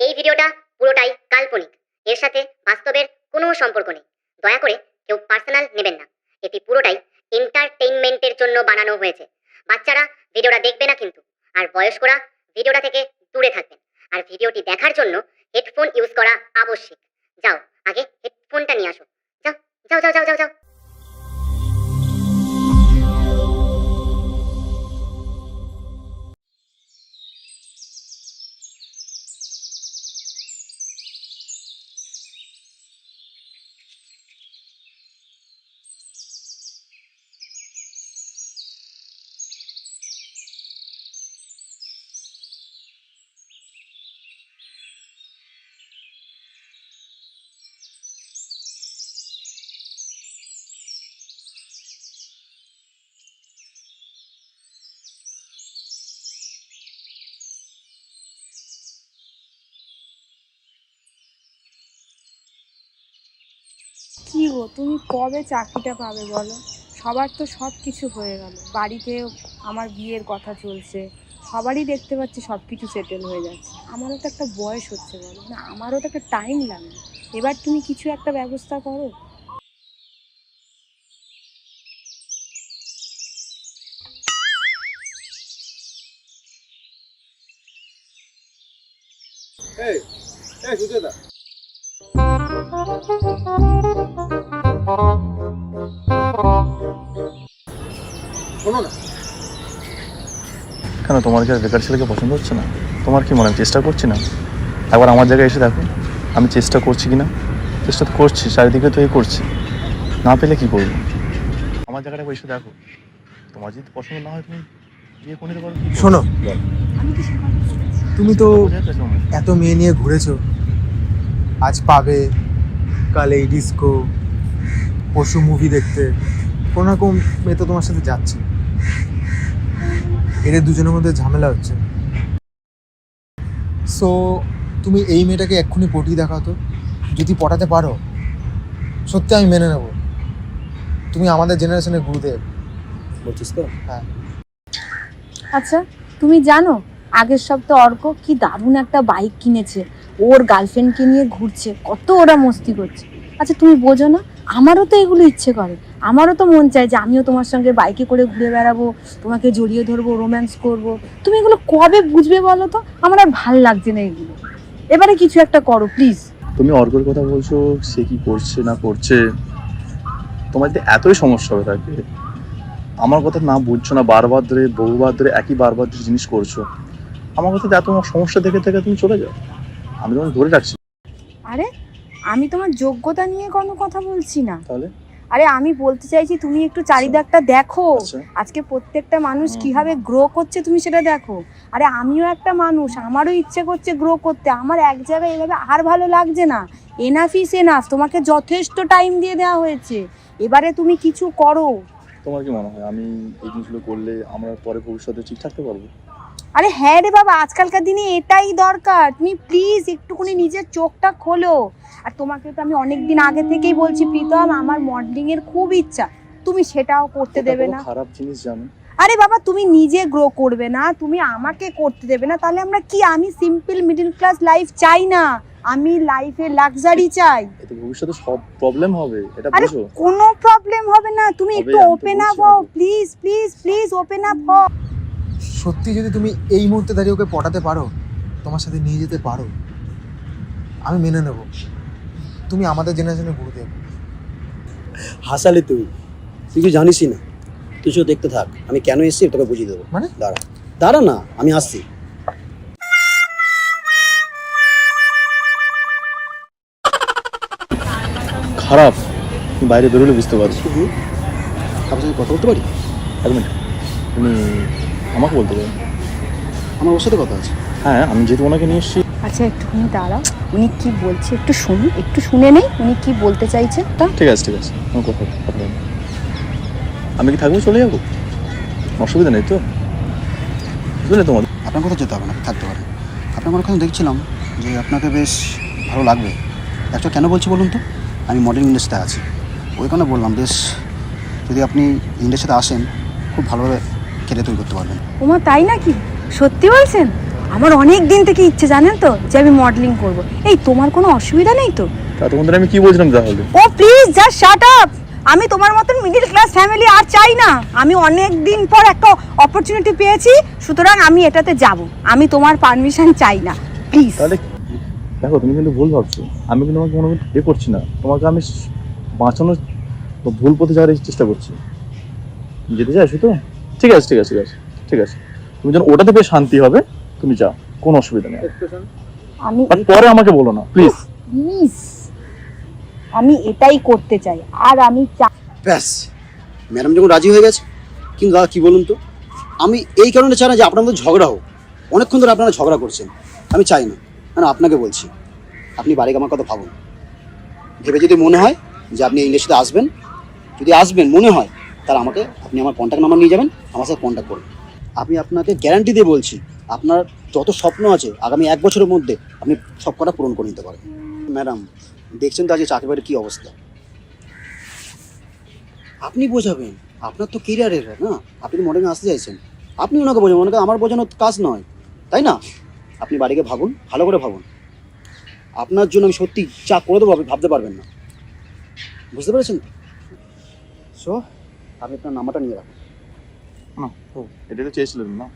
এই ভিডিওটা পুরোটাই কাল্পনিক, এর সাথে বাস্তবের কোনো সম্পর্ক নেই। দয়া করে কেউ পার্সোনাল নেবেন না। এটি পুরোটাই এন্টারটেইনমেন্টের জন্য বানানো হয়েছে। বাচ্চারা ভিডিওটা দেখবে না কিন্তু, আর বয়স্করা ভিডিওটা থেকে দূরে থাকবেন। আর ভিডিওটি দেখার জন্য হেডফোন ইউজ করা আবশ্যিক। যাও, আগে হেডফোনটা নিয়ে আসো। যাও যাও যাও যাও যাও যাও। কি গো, তুমি কবে চাকরিটা পাবে বলো? সবার তো সব কিছু হয়ে গেল, বাড়িতে আমার বিয়ের কথা চলছে, সবারই দেখতে পাচ্ছি সব কিছু সেটেল হয়ে যাচ্ছে। আমারও তো একটা বয়স হচ্ছে, বলো না, আমারও তো একটা টাইম লাগবে। এবার তুমি কিছু একটা ব্যবস্থা করো। এই এই সুচেতা, শোনো না। কেন, তোমার কি আর বেকার ছেলেকে পছন্দ হচ্ছে না? তোমার কি মনে হয় চেষ্টা করছি না? একবার আমার জায়গায় এসে দেখো, আমি চেষ্টা করছি কি না। চেষ্টা তো করছি, চারিদিকে তো করছি, না পেলে কি করবো? আমার জায়গাটা এসে দেখো, তোমার যদি পছন্দ না হয় তুমি বিয়ে করে নিতে পারো। শোনো, তুমি তো এত মেয়ে নিয়ে ঘুরেছো, আজ পাবে, কাল এই ডিস্কো, পশু মুভি দেখতে, কোনো রকম মেয়ে তো তোমার সাথে যাচ্ছে। এদের দুজনের মধ্যে ঝামেলা হচ্ছে। সো তুমি এই মেয়েটাকে এক্ষুনি পটিয়ে দেখাও তো। যদি পটাতে পারো, সত্যি আমি মেনে নেব। তুমি আমাদের জেনারেশনের গুরুদেব বলছিস তো? হ্যাঁ। আচ্ছা, তুমি জানো আগের সপ্তাহে অর্ক কি দারুণ একটা বাইক কিনেছে, ওর গার্লফ্রেন্ডকে নিয়ে ঘুরছে, কত ওরা মস্তি করছে। আচ্ছা, তুমি বোঝো না, আমারও তো এগুলো ইচ্ছে করে, আমারও তো মন চায় যে আমিও তোমার সঙ্গে বাইকে করে ঘুরে বেড়াবো, তোমাকে জড়িয়ে ধরবো, রোম্যান্স করব। তুমি এগুলো কবে বুঝবে বলো তো? আমার আর ভাল লাগছে না এগুলো। এবারে কিছু একটা করো প্লিজ। তুমি অর্ঘর কথা বলছো, সে কি করছে না করছে, তোমার যদি এতই সমস্যা হয়ে থাকে, আমার কথা না বুঝছো না, বারবার ধরে বহুবার ধরে একই বারবার ধরে জিনিস করছো, আমার কথা এত সমস্যা দেখে থেকে তুমি চলে যাও, আমি তোমাকে ধরে রাখছি। আরে আমি তোমার যোগ্যতা নিয়ে কোনো কথা বলছি না। তাহলে আরে আমি বলতে চাইছি তুমি একটু চারিদিকটা দেখো। আচ্ছা। আজকে প্রত্যেকটা মানুষ কিভাবে গ্রো করছে তুমি সেটা দেখো। আরে আমিও একটা মানুষ, আমারও ইচ্ছে করছে গ্রো করতে, আমার এক জায়গায় এভাবে আর ভালো লাগছে না। এনাফ ইজ এনাফ, তোমাকে যথেষ্ট টাইম দিয়ে দেওয়া হয়েছে, এবারে তুমি কিছু করো। তোমার কি মনে হয় আমি এই জিনিসগুলো করলে আমরা পরে ভবিষ্যতে ঠিক থাকতে পারবো? আরে হ্যাঁ রে বাবা, আজকালকার দিনে এটাই দরকার। তুমি প্লিজ একটুখানি নিজের চোখটা খোলো। আর তোমাকে তো আমি অনেক দিন আগে থেকেই বলছি প্রীতম, আমার মডেলিং এর খুব ইচ্ছা, তুমি সেটাও করতে দেবে না। খারাপ জিনিস জানো? আরে বাবা, তুমি নিজে গ্রো করবে না, তুমি আমাকে করতে দেবে না, তাহলে আমরা কি? আমি সিম্পল মিডল ক্লাস লাইফ চাই না, আমি লাইফে লাক্সারি চাই। এতে ভবিষ্যতে সব প্রবলেম হবে, এটা আরে বুঝো। কোনো প্রবলেম হবে না, তুমি হবে, একটু আমি তো ওপেন আপ বলছি হও, হবে। Please please please open up হও। সত্যি যদি তুমি এই মুহূর্তে দাঁড়িয়ে ওকে পটাতে পারো, তোমার সাথে নিয়ে যেতে পারো, আমি মেনে নেব। তুমি আমাদের জেনারেশনের গুরুদেব। হাসালি তুই কি জানিসই না। তুই শুধু দেখতে থাক, আমি কেন এসেছি তোকে বুঝিয়ে দেবো। মানে? দাঁড়া দাঁড়া না, আমি আসছি। খারাপ, বাইরে বেরোলে বুঝতে পারছি। আপনার সাথে কথা বলতে পারি? এক মিনিট, তুমি আমাকে বলতে পারো? আমার ওর সাথে কথা আছে। হ্যাঁ, আমি যেহেতু ওনাকে নিয়ে এসেছি। আচ্ছা একটুখানি দাঁড়াও, উনি কি বলছে একটু শুনি, একটু শুনে নেই উনি কি বলতে চাইছে। তা ঠিক আছে ঠিক আছে, আমার কথা বলো। আমি কি থাকবো, চলে যাবো, অসুবিধা নেই তো? বুঝলে তোমার আপনার কথা যেতে হবে না, থাকতে পারে। আপনার ওখানে দেখছিলাম যে আপনাকে বেশ ভালো লাগবে। অ্যাকচুয়ালি কেন বলছি বলুন তো, আমি মডেলিং ইন্ডাস্ট্রিতে আছি, ওইখানে বললাম বেশ যদি আপনি ইন্ডাস্ট্রিতে আসেন খুব ভালোভাবে কেটে তৈরি করতে পারবেন। ওমা তাই নাকি? সত্যি বলছেন? আমার অনেক দিন থেকে ইচ্ছে জানেন তো যে আমি মডেলিং করব। এই তোমার কোনো অসুবিধা নেই তো? তা তোমাদের আমি কি বলছিলাম তাহলে? ও প্লিজ জাস্ট শাট আপ। আমি তোমার মতন মিডল ক্লাস ফ্যামিলি আর চাই না। আমি অনেক দিন পর একটা অপরচুনিটি পেয়েছি, সুতরাং আমি এটাতে যাব। আমি তোমার পারমিশন চাই না, প্লিজ। তাহলে দেখো, তুমি কিন্তু ভুল ভাবছো। আমি কিন্তু তোমাকে কোনো করছি না, তোমাকে আমি বাঁচানোর ভুল পথে যাওয়ার চেষ্টা করছি। যেতে চাইছো তো? ঠিক আছে ঠিক আছে ঠিক আছে ঠিক আছে, তুমি যেন ওটাতে পেয়ে শান্তি হবে তুমি যাও, কোনো অসুবিধা নেই। আমি পরে আমাকে বলো না প্লিজ। প্লিজ, আমি এটাই করতে চাই। আর আমি ব্যাস, ম্যাডাম যখন রাজি হয়ে গেছে। কিন্তু দাদা কী বলুন তো, আমি এই কারণে চাই না যে আপনার মধ্যে ঝগড়া হোক। অনেকক্ষণ ধরে আপনারা ঝগড়া করছেন, আমি চাই না। মানে আপনাকে বলছি, আপনি বাড়িতে আমার কথা ভাবুন। ভেবে যদি মনে হয় যে আপনি এই ইন্ডাস্ট্রিতে আসবেন, যদি আসবেন মনে হয়, তাহলে আমাকে আপনি আমার কন্ট্যাক্ট নাম্বার নিয়ে যাবেন, আমার সাথে কন্ট্যাক্ট করুন। আমি আপনাকে গ্যারান্টি দিয়ে বলছি, আপনার যত স্বপ্ন আছে আগামী 1 বছরের মধ্যে আপনি সব কটা পূরণ করে নিতে পারেন। ম্যাডাম দেখছেন তো আজকে চাকরি বাড়ির কী অবস্থা। আপনি বোঝাবেন, আপনার তো কেরিয়ারের না, আপনি মডেলিং আসতে চাইছেন, আপনি ওনাকে বোঝাবেন। ওনাকে আমার বোঝানোর কাজ নয়, তাই না? আপনি বাড়িকে ভাবুন, ভালো করে ভাবুন। আপনার জন্য আমি সত্যি চা করে দেবো, আপনি ভাবতে পারবেন না। বুঝতে পেরেছেন? সো আপনি আপনার নাম্বারটা নিয়ে রাখুন। না ও এটা তো চেয়েছিলেন না?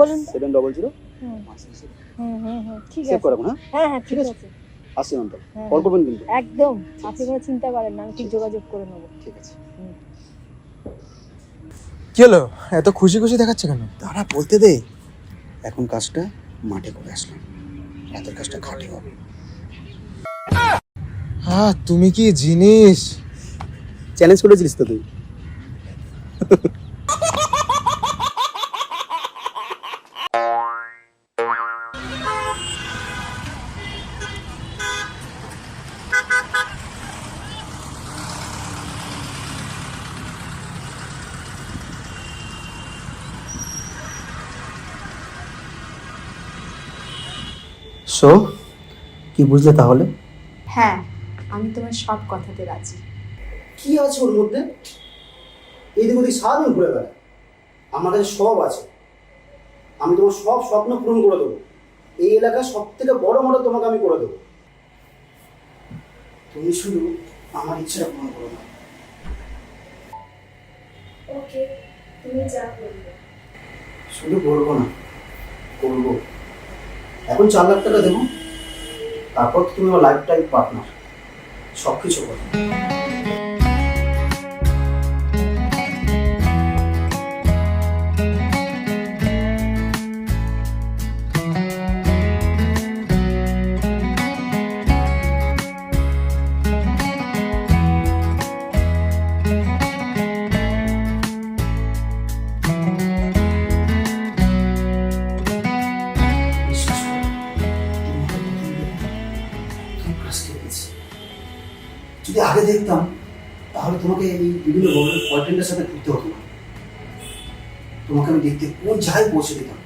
বলুন। 700 ঠিক সেভ আছে। করে রাখুন। হ্যাঁ হ্যাঁ হ্যাঁ ঠিক ঠিক আছে। আছে, আসছি ম্যাম, তাহলে হ্যাঁ, কল করবেন কিন্তু। একদম। আপনি কোনো চিন্তা করেন না, আমি ঠিক যোগাযোগ করে নেবো। ঠিক আছে। কি হলো, এত খুশি খুশি দেখাচ্ছে কেন? তারা বলতে দে, এখন কাজটা মাঠে করে আসলাম, রাতের কাজটা খাটে হবে। হ্যাঁ, তুমি কি জিনিস! চ্যালেঞ্জ করেছিলিস তো তুই। সো কি বুঝলে তাহলে? হ্যাঁ, আমি তোমার সব কথাতে রাজি। কি আছে ওর মধ্যে? এইদিক ওদিক সারাদিন ঘুরে বেড়ায়। আমার কাছে সব আছে, আমি তোমার সব স্বপ্ন পূরণ করে দেবো। এই এলাকার সব থেকে বড় মডেল তোমাকে আমি করে দেবো। তুমি শুধু আমার ইচ্ছাটা পূরণ করো না। ওকে, তুমি যা বলবে। শুধু বলবো না, করবো। এখন 4 লাখ টাকা দেবো, তারপর তুমি আমার লাইফ টাইম পার্টনার, সব কিছু করো। যদি আগে দেখতাম তাহলে তোমাকে এই বিভিন্ন বয়ফ্রেন্ডের সাথে ঘুরতে হতো না। তোমাকে আমি দেখতে কোন জায়গায় পৌঁছে দিতাম।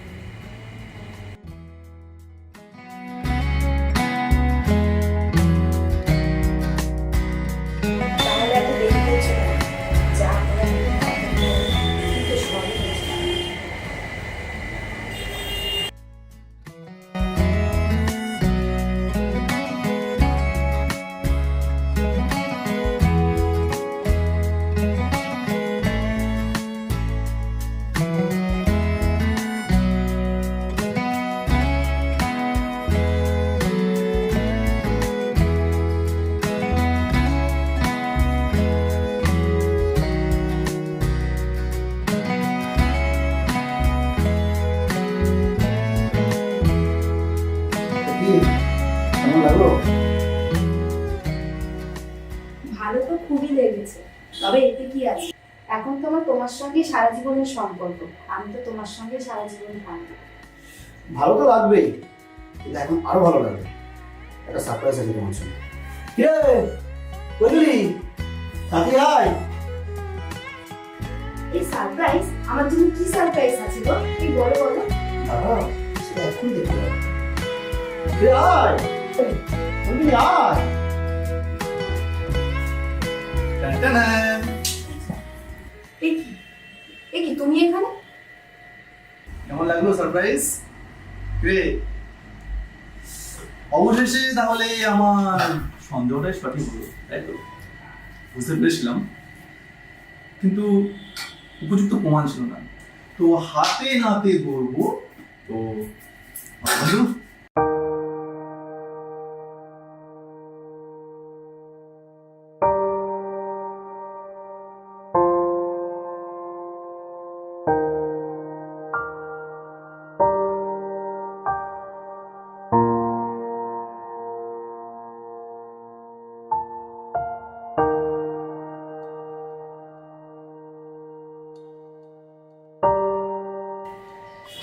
কেমন লাগলো? ভালো তো খুবই লেগেছে, তবে এতে কি আছে, এখন তো আমার তোমার সঙ্গে সারা জীবনের সম্পর্ক, আমি তো তোমার সঙ্গে সারা জীবন থাকবো। ভালো তো লাগবেই, কিন্তু এখন আরো ভালো লাগবে। একটা সারপ্রাইজ আছে তোমার জন্য। কিরে কইলি সাথী আয়। এই সারপ্রাইজ? আমার জন্য কি সারপ্রাইজ আছে গো? এই বলো বলো। দাদা সেটা এখন দেখতে পাবো। কিরে আয়, কইলি আয়। এই কি তুমি এখানে? কেমন লাগলো সারপ্রাইজ? গ্রেট। অবশেষে তাহলে আমার সন্দেহটাই সঠিক হলো, তাই তো? বুঝতে পেরেছিলাম, কিন্তু উপযুক্ত প্রমাণ ছিল না। তো হাতে নাতে ধরবো তো বন্ধু।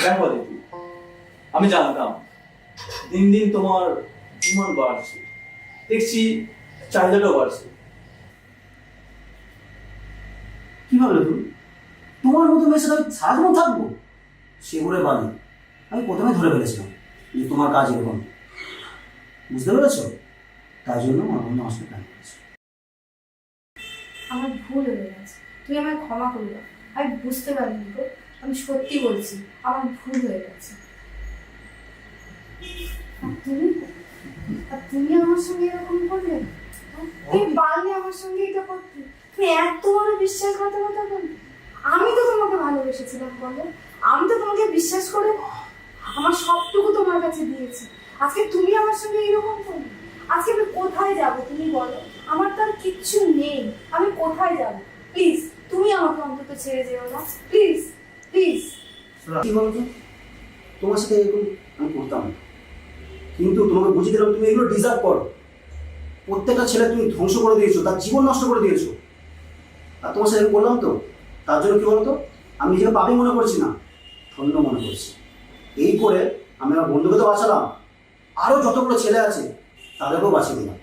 দেখো দিদি, আমি জানতাম দিন দিন তোমার ডিমান্ড বাড়ছে, দেখছি চাহিদাটাও বাড়ছে। কি ভাবলে তুমি তোমার মতো মেয়ের সাথে আমি সারা জীবন থাকবো? সেগুলোই বালি। আমি প্রথমে ধরে ফেলেছিলাম যে তোমার কাজ এরকম, বুঝতে পেরেছো? তার জন্য আমার বন্ধু আমার সাথে প্ল্যান করেছে। আমার ভুল হয়ে গেছে, তুই আমায় ক্ষমা করে দাও। আমি বুঝতে পারিনি গো, আমি সত্যি বলছি, আমার ভুল হয়ে গেছে। আর তুমি আমার সঙ্গে এরকম করলে? তুমি পারলে আমার সঙ্গে এটা করতে? তুমি এত বড় বিশ্বাসঘাতকতা করলে? আমি তো তোমাকে ভালোবেসেছিলাম বলো, আমি তো তোমাকে বিশ্বাস করে আমার সবটুকু তোমার কাছে দিয়েছি। আজকে তুমি আমার সঙ্গে এরকম করলে? আজকে আমি কোথায় যাব তুমি বলো? আমার তো আর কিচ্ছু নেই, আমি কোথায় যাব? প্লিজ তুমি আমাকে অন্তত ছেড়ে যেও না, প্লিজ প্লিজ। কি বলতো, তোমার সাথে এরকম আমি করতাম না, কিন্তু তোমাকে বুঝিয়ে দিলাম তুমি এগুলো ডিজার্ভ করো। প্রত্যেকটা ছেলে তুমি ধ্বংস করে দিয়েছো, তার জীবন নষ্ট করে দিয়েছো। আর তোমার সাথে বললাম তো, তার জন্য কি বলতো, আমি নিজেকে পাপি মনে করছি না, ধন্য মনে করছি। এই করে আমি আমার বন্ধুকে তো বাঁচালাম, আরও যতগুলো ছেলে আছে তাদেরকেও বাঁচিয়ে দিলাম।